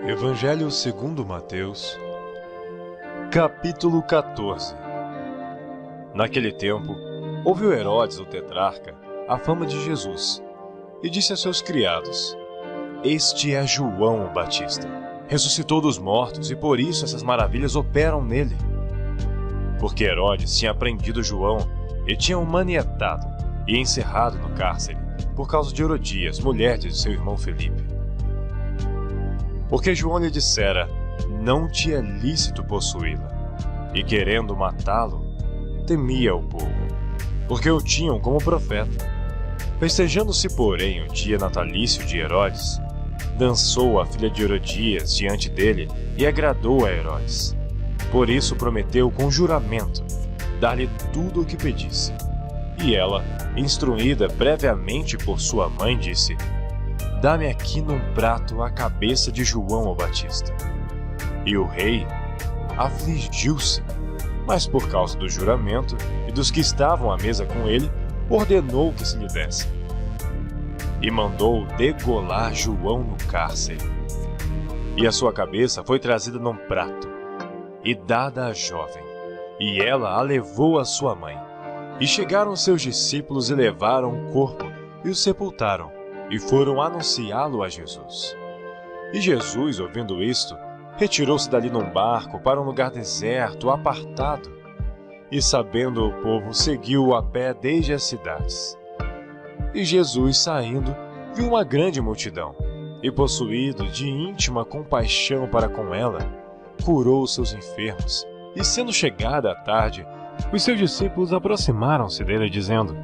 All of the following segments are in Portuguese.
Evangelho segundo Mateus, capítulo 14. Naquele tempo, ouviu Herodes, o tetrarca, a fama de Jesus, e disse a seus criados: Este é João o Batista. Ressuscitou dos mortos, e por isso essas maravilhas operam nele. Porque Herodes tinha prendido João e tinha o manietado e encerrado no cárcere, por causa de Herodias, mulher de seu irmão Felipe. Porque João lhe dissera: Não te é lícito possuí-la. E querendo matá-lo, temia o povo, porque o tinham como profeta. Festejando-se, porém, o dia natalício de Herodes, dançou a filha de Herodias diante dele e agradou a Herodes. Por isso prometeu com juramento dar-lhe tudo o que pedisse. E ela, instruída previamente por sua mãe, disse: Dá-me aqui num prato a cabeça de João o Batista. E o rei afligiu-se, mas por causa do juramento e dos que estavam à mesa com ele, ordenou que se lhe desse. E mandou degolar João no cárcere. E a sua cabeça foi trazida num prato e dada à jovem, e ela a levou à sua mãe. E chegaram seus discípulos e levaram o corpo e o sepultaram, e foram anunciá-lo a Jesus. E Jesus, ouvindo isto, retirou-se dali num barco para um lugar deserto, apartado. E sabendo o povo, seguiu-o a pé desde as cidades. E Jesus, saindo, viu uma grande multidão, e possuído de íntima compaixão para com ela, curou os seus enfermos. E sendo chegada a tarde, os seus discípulos aproximaram-se dele, dizendo: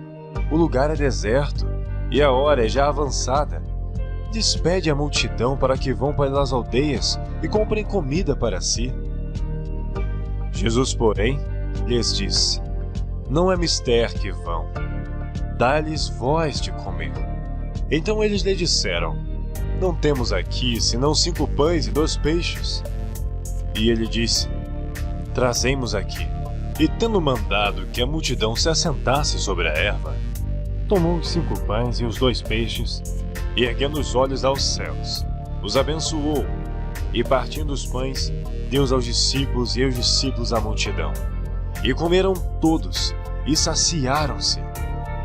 O lugar é deserto, e a hora é já avançada. Despede a multidão para que vão pelas aldeias e comprem comida para si. Jesus, porém, lhes disse: Não é mister que vão. Dá-lhes vós de comer. Então eles lhe disseram: Não temos aqui senão 5 pães e 2 peixes. E ele disse: Trazemos aqui. E tendo mandado que a multidão se assentasse sobre a erva, tomou os 5 pães e os 2 peixes, e erguendo os olhos aos céus, os abençoou, e partindo os pães, deu aos discípulos e aos discípulos à multidão. E comeram todos, e saciaram-se,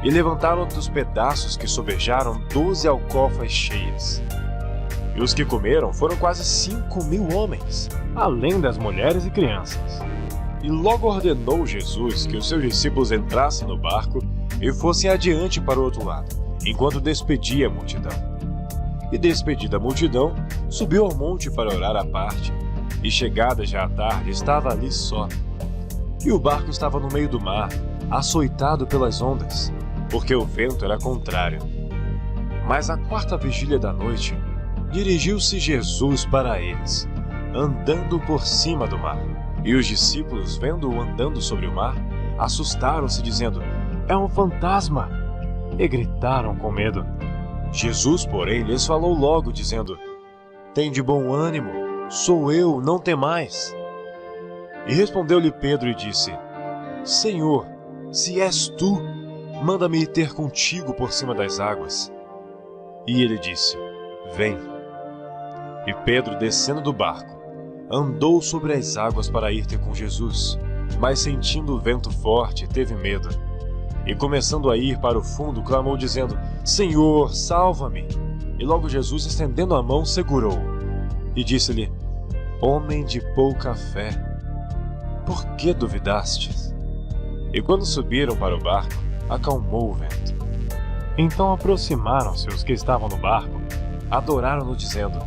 e levantaram dos pedaços que sobejaram 12 alcofas cheias. E os que comeram foram quase 5.000 homens, além das mulheres e crianças. E logo ordenou Jesus que os seus discípulos entrassem no barco e fossem adiante para o outro lado, enquanto despedia a multidão. E despedida a multidão, subiu ao monte para orar à parte, e chegada já a tarde, estava ali só. E o barco estava no meio do mar, açoitado pelas ondas, porque o vento era contrário. Mas à 4ª vigília da noite, dirigiu-se Jesus para eles, andando por cima do mar. E os discípulos, vendo-o andando sobre o mar, assustaram-se, dizendo: É um fantasma! E gritaram com medo. Jesus, porém, lhes falou logo, dizendo: Tende bom ânimo, sou eu, não temais. E respondeu-lhe Pedro e disse: Senhor, se és tu, manda-me ir ter contigo por cima das águas. E ele disse: Vem. E Pedro, descendo do barco, andou sobre as águas para ir ter com Jesus, mas sentindo o vento forte, teve medo. E começando a ir para o fundo, clamou dizendo: Senhor, salva-me! E logo Jesus, estendendo a mão, segurou-o. E disse-lhe: Homem de pouca fé, por que duvidastes? E quando subiram para o barco, acalmou o vento. Então aproximaram-se os que estavam no barco, adoraram-no dizendo: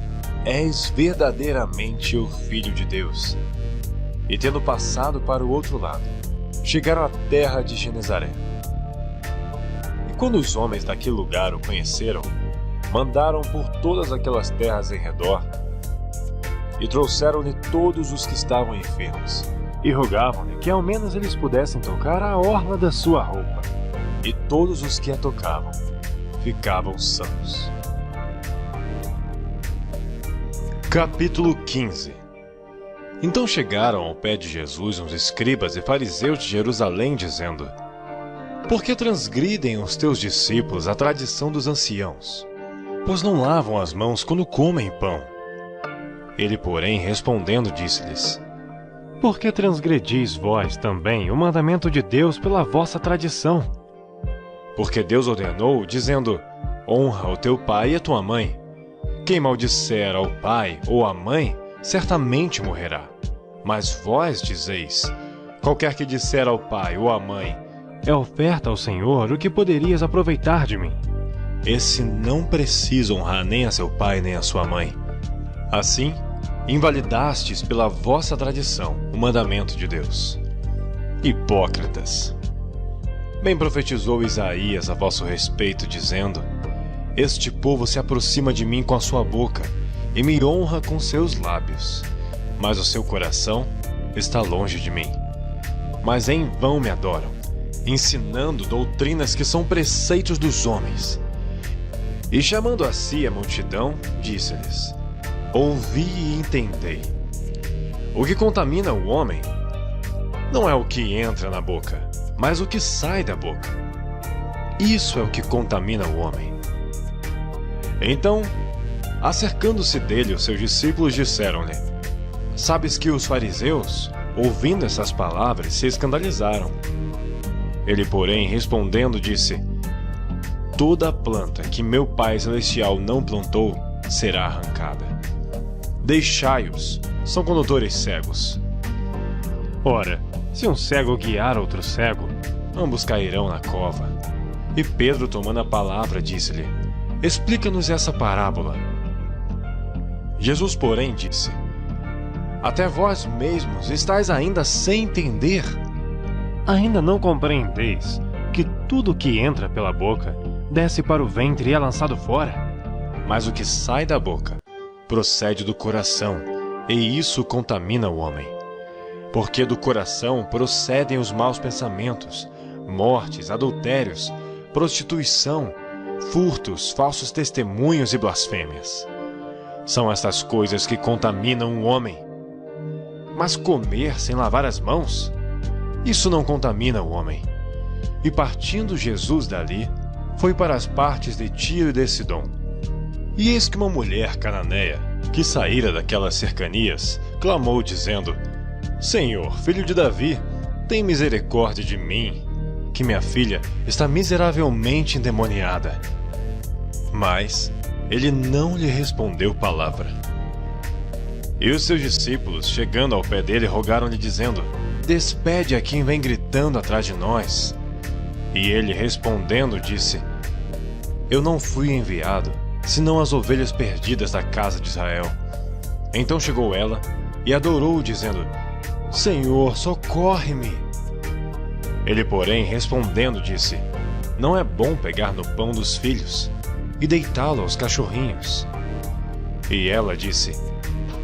És verdadeiramente o Filho de Deus. E tendo passado para o outro lado, chegaram à terra de Genezaré. E quando os homens daquele lugar o conheceram, mandaram por todas aquelas terras em redor, e trouxeram-lhe todos os que estavam enfermos, e rogavam-lhe que ao menos eles pudessem tocar a orla da sua roupa. E todos os que a tocavam ficavam sãos. Capítulo 15. Então chegaram ao pé de Jesus uns escribas e fariseus de Jerusalém, dizendo: Por que transgridem os teus discípulos a tradição dos anciãos? Pois não lavam as mãos quando comem pão. Ele, porém, respondendo, disse-lhes: Por que transgredis vós também o mandamento de Deus pela vossa tradição? Porque Deus ordenou, dizendo: Honra o teu pai e a tua mãe. Quem maldisser ao pai ou à mãe, certamente morrerá. Mas vós dizeis: Qualquer que disser ao pai ou à mãe: É oferta ao Senhor o que poderias aproveitar de mim. Esse não precisa honrar nem a seu pai nem a sua mãe. Assim, invalidastes pela vossa tradição o mandamento de Deus. Hipócritas! Bem profetizou Isaías a vosso respeito, dizendo: Este povo se aproxima de mim com a sua boca e me honra com seus lábios, mas o seu coração está longe de mim. Mas em vão me adoram, ensinando doutrinas que são preceitos dos homens. E chamando a si a multidão, disse-lhes: Ouvi e entendei. O que contamina o homem não é o que entra na boca, mas o que sai da boca. Isso é o que contamina o homem. Então, acercando-se dele, os seus discípulos disseram-lhe: Sabes que os fariseus, ouvindo essas palavras, se escandalizaram. Ele, porém, respondendo, disse: Toda planta que meu Pai Celestial não plantou será arrancada. Deixai-os, são condutores cegos. Ora, se um cego guiar outro cego, Ambos cairão na cova. E Pedro, tomando a palavra, disse-lhe: Explica-nos essa parábola. Jesus, porém, disse: Até vós mesmos estáis ainda sem entender? ainda não compreendeis que tudo que entra pela boca desce para o ventre e é lançado fora? Mas o que sai da boca procede do coração, e isso contamina o homem. Porque do coração procedem os maus pensamentos, mortes, adultérios, prostituição, furtos, falsos testemunhos e blasfêmias. São estas coisas que contaminam o homem. Mas comer sem lavar as mãos, isso não contamina o homem. E partindo Jesus dali, foi para as partes de Tiro e de Sidom. E eis que uma mulher cananeia, que saíra daquelas cercanias, clamou dizendo: Senhor, filho de Davi, tem misericórdia de mim, que minha filha está miseravelmente endemoniada. Mas ele não lhe respondeu palavra. E os seus discípulos, chegando ao pé dele, rogaram-lhe dizendo: Despede a quem vem gritando atrás de nós. E ele, respondendo, disse: Eu não fui enviado, senão as ovelhas perdidas da casa de Israel. Então chegou ela e adorou, dizendo: Senhor, socorre-me. Ele, porém, respondendo, disse: Não é bom pegar no pão dos filhos e deitá-lo aos cachorrinhos. E ela disse: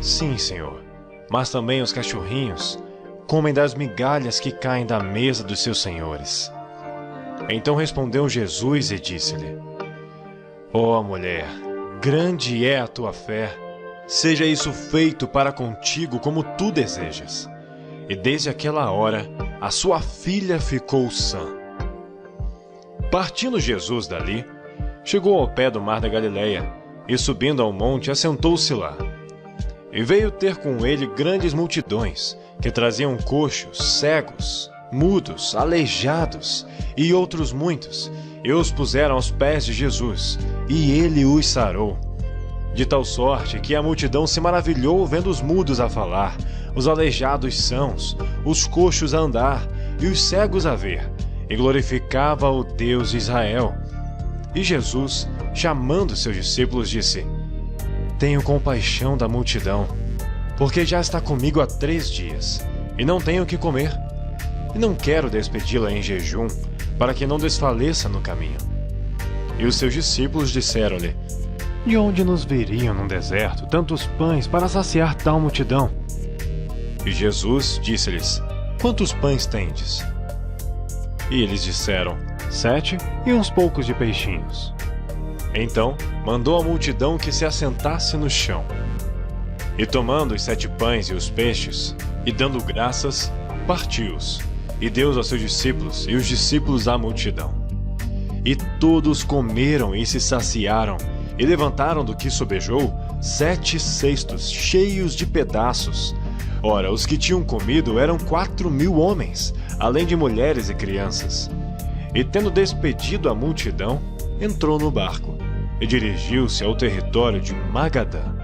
Sim, Senhor, mas também os cachorrinhos comem das migalhas que caem da mesa dos seus senhores. Então respondeu Jesus e disse-lhe: Ó mulher, grande é a tua fé, seja isso feito para contigo como tu desejas. E desde aquela hora, a sua filha ficou sã. Partindo Jesus dali, chegou ao pé do mar da Galileia, e subindo ao monte, assentou-se lá. E veio ter com ele grandes multidões, que traziam coxos, cegos, mudos, aleijados, e outros muitos, e os puseram aos pés de Jesus, e ele os sarou. De tal sorte que a multidão se maravilhou vendo os mudos a falar, os aleijados sãos, os coxos a andar, e os cegos a ver, e glorificava o Deus de Israel. E Jesus, chamando seus discípulos, disse: Tenho compaixão da multidão, porque já está comigo há 3 dias, e não tenho o que comer. E não quero despedi-la em jejum, para que não desfaleça no caminho. E os seus discípulos disseram-lhe: De onde nos viriam no deserto tantos pães para saciar tal multidão? E Jesus disse-lhes: Quantos pães tendes? E eles disseram: 7 e uns poucos de peixinhos. Então mandou a multidão que se assentasse no chão. E tomando os 7 pães e os peixes, e dando graças, partiu-os, e deu-os aos seus discípulos, e os discípulos à multidão. E todos comeram e se saciaram, e levantaram do que sobejou 7 cestos cheios de pedaços. Ora, os que tinham comido eram 4.000 homens, além de mulheres e crianças. E tendo despedido a multidão, entrou no barco e dirigiu-se ao território de Magadã.